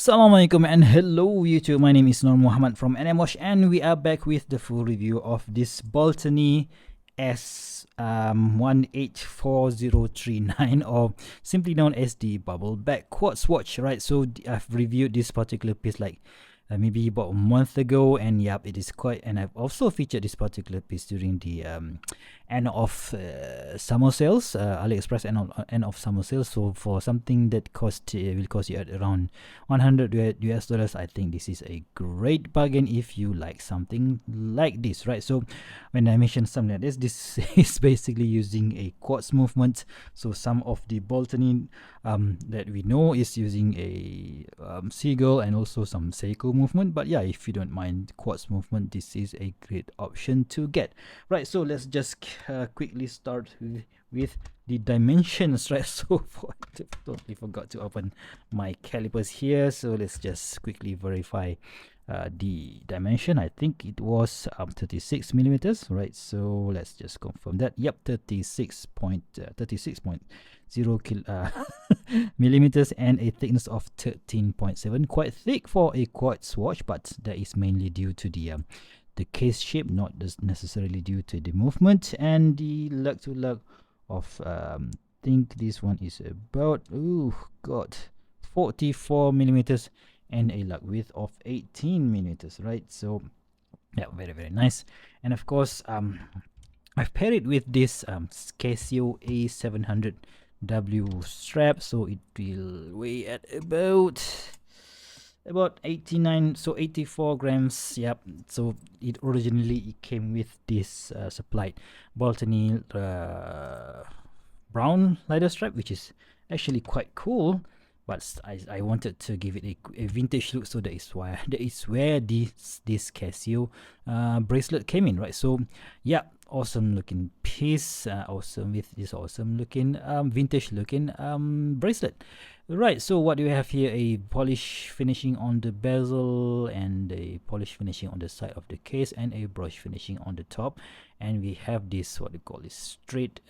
Assalamualaikum and hello YouTube. My name is Nur Muhammad from NMWatch and we are back with the full review of this Baltany S4039 or simply known as the bubble back quartz watch, right? So I've reviewed this particular piece like maybe about a month ago, and yep, it is quite, and I've also featured this particular piece during the end of summer sales, AliExpress end of summer sales. So for something that will cost you at around 100 US dollars, I think this is a great bargain if you like something like this, right? So when I mentioned something like this is basically using a quartz movement. So some of the Baltany that we know is using a seagull and also some Seiko movement, but yeah, if you don't mind quartz movement, this is a great option to get, right? So let's just quickly start with the dimensions, right? So I totally forgot to open my calipers here, so let's just quickly verify the dimension. I think it was 36 millimeters, right? So let's just confirm that. Yep, 36.0 millimeters and a thickness of 13.7. Quite thick for a quartz watch, but that is mainly due to the case shape, not necessarily due to the movement. And the lug to lug of think this one is about 44 millimeters and a lug width of 18 millimeters, right? So yeah, very nice. And of course I've paired it with this Casio A700W strap, so it will weigh at about 89, so 84 grams. Yep, so it originally came with this supplied Baltany brown leather strap, which is actually quite cool, but I wanted to give it a vintage look, so that is where this Casio bracelet came in, right? So yeah, awesome looking piece, awesome with this awesome looking vintage looking bracelet, right? So what do we have here? A polish finishing on the bezel and a polish finishing on the side of the case and a brush finishing on the top, and we have this, what they call this, straight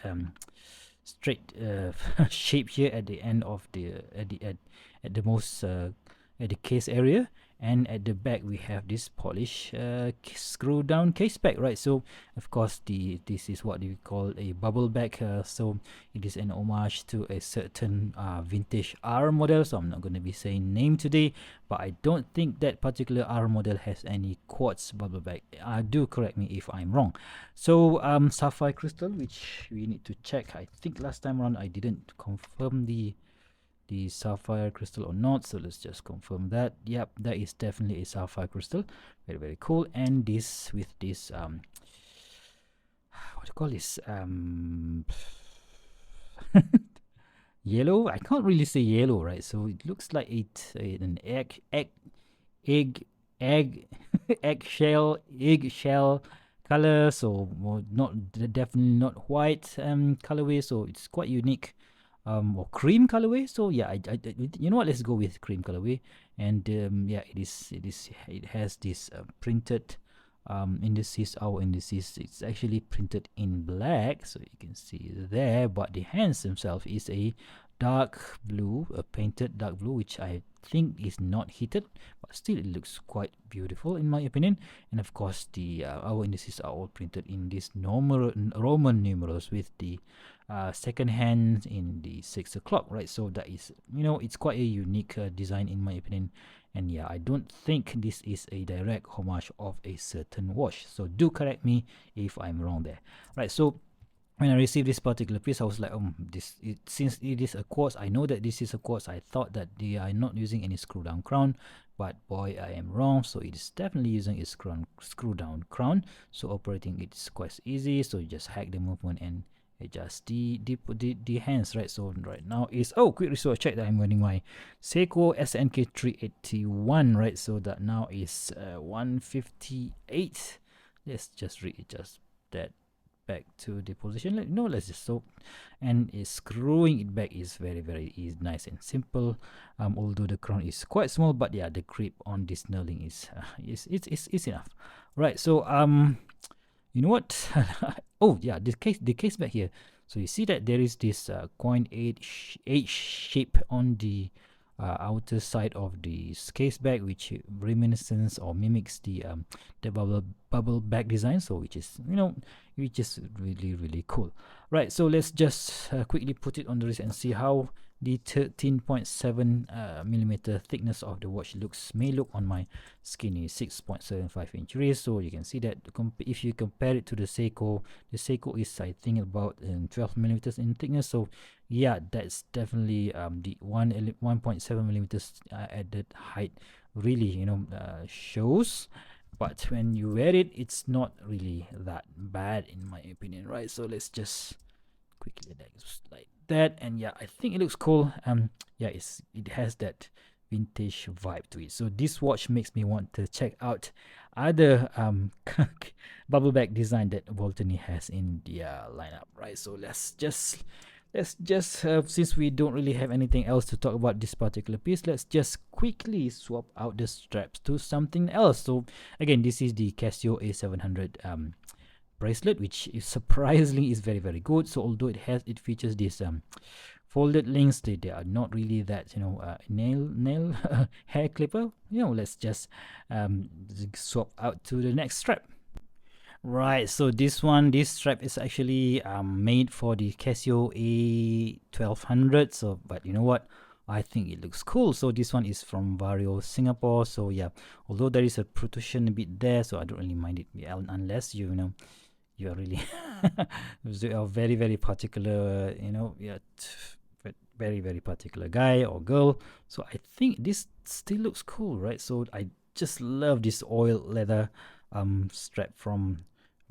shape here at the end of the at the most at the case area, and at the back we have this polish screw down case back, right? So of course this is what we call a bubble back, so it is an homage to a certain vintage R model, so I'm not going to be saying name today, but I don't think that particular R model has any quartz bubble back. Do correct me if I'm wrong. So sapphire crystal, which we need to check. I think last time around I didn't confirm the sapphire crystal or not, so let's just confirm that. Yep, that is definitely a sapphire crystal. Very cool. And this with this what do you call this, yellow, I can't really say yellow, right? So it looks like an eggshell color, so definitely not white colorway, so it's quite unique. Or cream colorway. So yeah, I you know what, let's go with cream colorway. And yeah, it has this printed indices. Our indices, it's actually printed in black, so you can see there, but the hands themselves is a dark blue, a painted dark blue, which I think is not heated, but still it looks quite beautiful in my opinion. And of course the our indices are all printed in this normal Roman numerals with the second hand in the 6 o'clock, right? So that is, it's quite a unique design in my opinion. And yeah, I don't think this is a direct homage of a certain watch, so do correct me if I'm wrong there, right? So when I received this particular piece, I was like, since it is a quartz, I know that this is a quartz. I thought that they are not using any screw down crown, but boy, I am wrong. So it is definitely using a screw down crown. So operating it is quite easy. So you just hack the movement and adjust the hands, right? So right now is quick research check that I'm wearing my Seiko SNK 381, right? So that now is 158. Let's just readjust that back to the position. Let's just and screwing it back is very easy, nice and simple. Although the crown is quite small, but yeah, the grip on this knurling is enough, right? So you know what? Oh yeah, the case back here. So you see that there is this coin H shape on the outer side of the case back, which reminiscence or mimics the bubble back design. So which is which is really cool. Right. So let's just quickly put it on the wrist and see how the 13.7 millimeter thickness of the watch may look on my skinny 6.75-inch wrist. So you can see that if you compare it to the Seiko is, I think, about 12 millimeters in thickness. So yeah, that's definitely the 1.7 millimeters added height really shows. But when you wear it, it's not really that bad in my opinion, right? So let's just quickly like that, and yeah, I think it looks cool. Yeah, it has that vintage vibe to it. So this watch makes me want to check out other bubble back design that Baltany has in their lineup, right? So let's just since we don't really have anything else to talk about this particular piece, let's just quickly swap out the straps to something else. So again, this is the Casio A700 bracelet, which is surprisingly is very good. So although it features this folded links, they are not really that nail hair clipper. Let's just swap out to the next strap. Right, so this strap is actually made for the Casio A1200. So, but you know what? I think it looks cool. So this one is from Vario Singapore. So yeah, although there is a protrusion a bit there, so I don't really mind it unless you are really you are very particular, very particular guy or girl. So I think this still looks cool, right? So I just love this oil leather strap from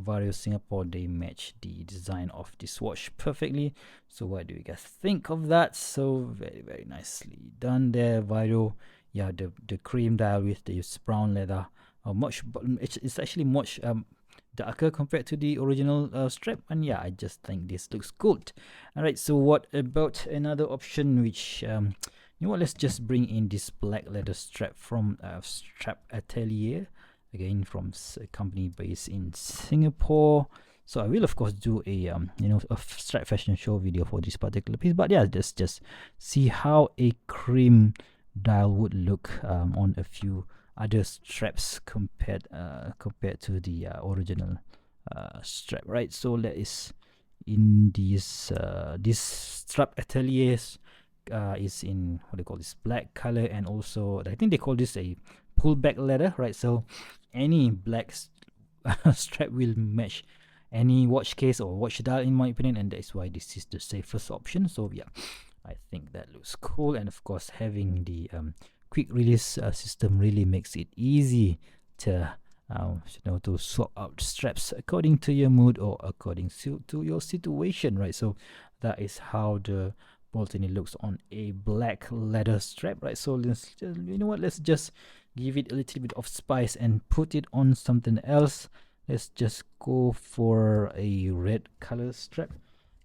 Vario Singapore. They match the design of this watch perfectly. So what do you guys think of that? So very nicely done there, Vario. Yeah, the cream dial with this brown leather, it's actually much darker compared to the original strap, and yeah, I just think this looks good. All right, so what about another option, which let's just bring in this black leather strap from Strap Atelier, again from a company based in Singapore. So I will of course do a a strap fashion show video for this particular piece, but yeah, let's just see how a cream dial would look on a few other straps compared to the original strap, right? So that is in this Strap Ateliers is in what they call this black color, and also I think they call this a pullback leather, right? So any black strap will match any watch case or watch dial in my opinion, and that's why this is the safest option. So yeah, I think that looks cool, and of course having the quick release system really makes it easy to to swap out straps according to your mood or according to your situation, right? So that is how the Baltany looks on a black leather strap, right? So let's just, let's just give it a little bit of spice and put it on something else. Let's just go for a red color strap,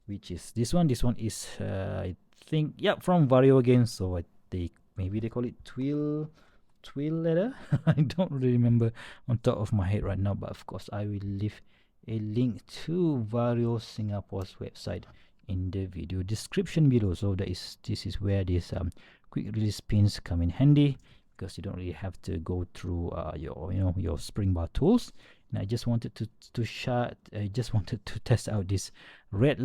which is this one. This one is I think, yeah, from Vario again. So maybe they call it twill leather. I don't really remember on top of my head right now, but of course I will leave a link to Vario Singapore's website in the video description below. So this is where these quick release pins come in handy, because you don't really have to go through your spring bar tools. And I just wanted to test out this red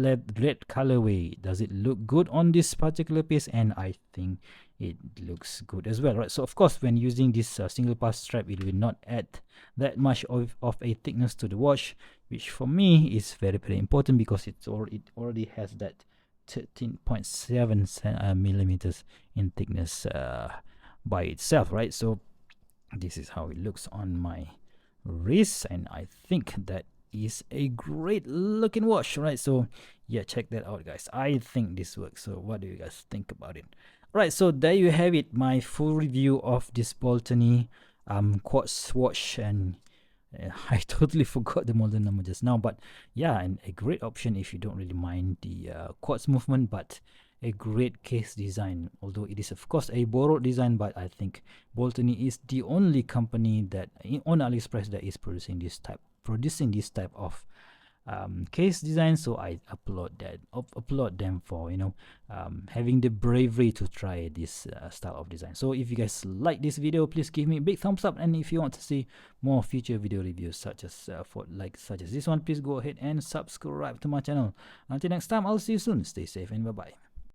colorway. Does it look good on this particular piece? And I think it looks good as well, right? So of course, when using this single pass strap, it will not add that much of a thickness to the watch, which for me is very important, because it already has that 13.7 millimeters in thickness by itself, right? So this is how it looks on my wrist, and I think that is a great looking watch, right? So yeah, check that out, guys. I think this works. So what do you guys think about it? Right, so there you have it, my full review of this Baltany quartz watch, and I totally forgot the model number just now, but yeah, and a great option if you don't really mind the quartz movement, but a great case design, although it is of course a borrowed design. But I think Baltany is the only company that on AliExpress that is producing this type of case design, so I upload them for having the bravery to try this style of design. So if you guys like this video, please give me a big thumbs up, and if you want to see more future video reviews such as such as this one, please go ahead and subscribe to my channel. Until next time, I'll see you soon. Stay safe and bye bye.